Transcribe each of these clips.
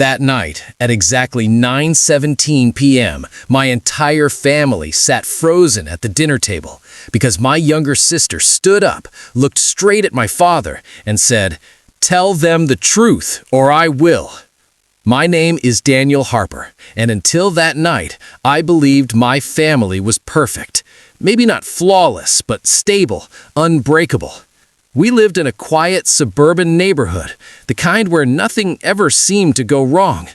That night, at exactly 9:17 p.m., my entire family sat frozen at the dinner table because my younger sister stood up, looked straight at my father, and said, "Tell them the truth, or I will." My name is Daniel Harper, and until that night, I believed my family was perfect. Maybe not flawless, but stable, unbreakable. We lived in a quiet suburban neighborhood, the kind where nothing ever seemed to go wrong.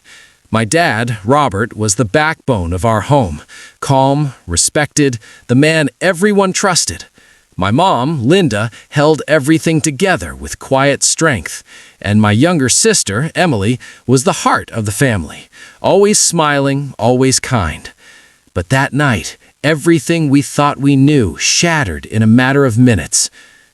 My dad, Robert, was the backbone of our home, calm, respected, the man everyone trusted. My mom, Linda, held everything together with quiet strength, and my younger sister, Emily, was the heart of the family, always smiling, always kind. But that night, everything we thought we knew shattered in a matter of minutes.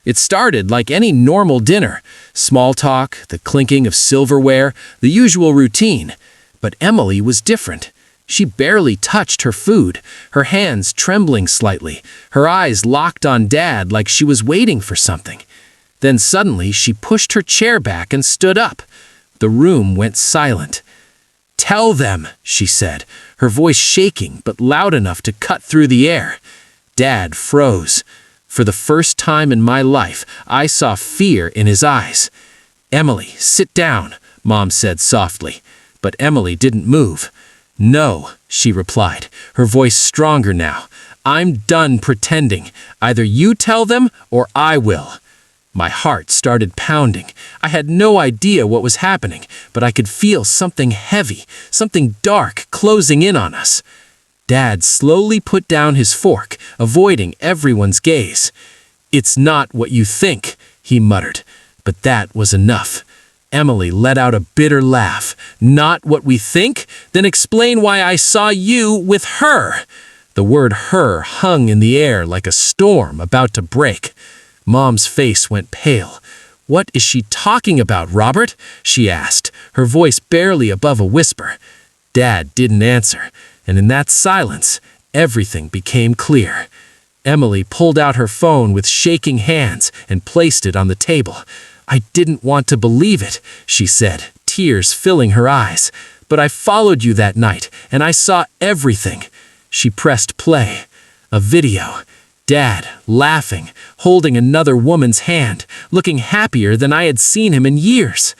It started like any normal dinner, small talk, the clinking of silverware, the usual routine. But Emily was different. She barely touched her food, her hands trembling slightly, her eyes locked on Dad like she was waiting for something. Then suddenly she pushed her chair back and stood up. The room went silent. "Tell them," she said, her voice shaking but loud enough to cut through the air. Dad froze. For the first time in my life, I saw fear in his eyes. "Emily, sit down," Mom said softly, but Emily didn't move. "No," she replied, her voice stronger now. "I'm done pretending. Either you tell them or I will." My heart started pounding. I had no idea what was happening, but I could feel something heavy, something dark closing in on us. Dad slowly put down his fork, avoiding everyone's gaze. "It's not what you think," he muttered, but that was enough. Emily let out a bitter laugh. "Not what we think? Then explain why I saw you with her." The word "her" hung in the air like a storm about to break. Mom's face went pale. "What is she talking about, Robert?" she asked, her voice barely above a whisper. Dad didn't answer, and in that silence, everything became clear. Emily pulled out her phone with shaking hands and placed it on the table. "I didn't want to believe it," she said, tears filling her eyes. "But I followed you that night, and I saw everything." She pressed play. A video. Dad, laughing, holding another woman's hand, looking happier than I had seen him in years.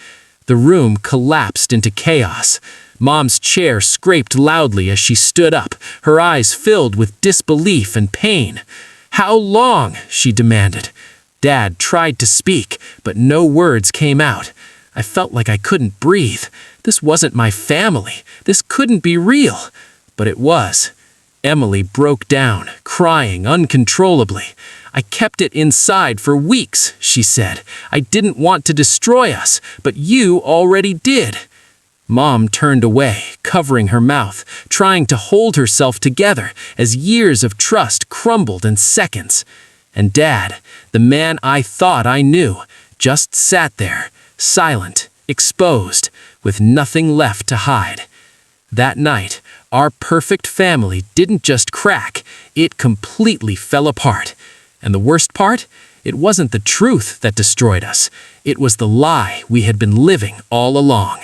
The room collapsed into chaos. Mom's chair scraped loudly as she stood up, her eyes filled with disbelief and pain. "How long?" she demanded. Dad tried to speak, but no words came out. I felt like I couldn't breathe. This wasn't my family. This couldn't be real. But it was. Emily broke down, crying uncontrollably. "I kept it inside for weeks," she said. "I didn't want to destroy us, but you already did." Mom turned away, covering her mouth, trying to hold herself together as years of trust crumbled in seconds. And Dad, the man I thought I knew, just sat there, silent, exposed, with nothing left to hide. That night, our perfect family didn't just crack, it completely fell apart. And the worst part? It wasn't the truth that destroyed us. It was the lie we had been living all along.